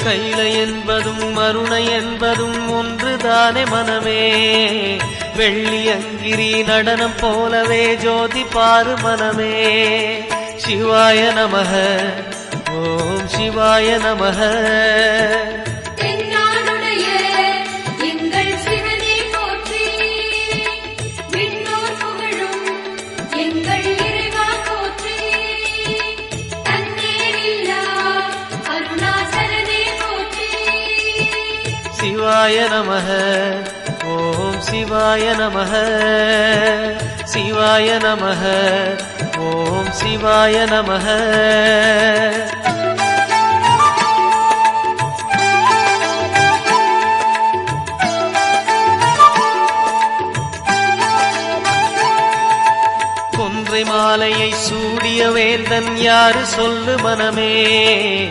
கைலை என்பதும் மருணை என்பதும் ஒன்றுதானே மனமே. வெள்ளி அங்கிரி நடனம் போலவே ஜோதி பாரு மனமே. சிவாய நமக ஓம் சிவாய நமக. சிவாய நமக ஓம் சிவாய நமக. சிவாய நமக ஓம் சிவாய நமக. கொன்றை மாலையை சூடிய வேந்தன் யாரு சொல்லு மனமே.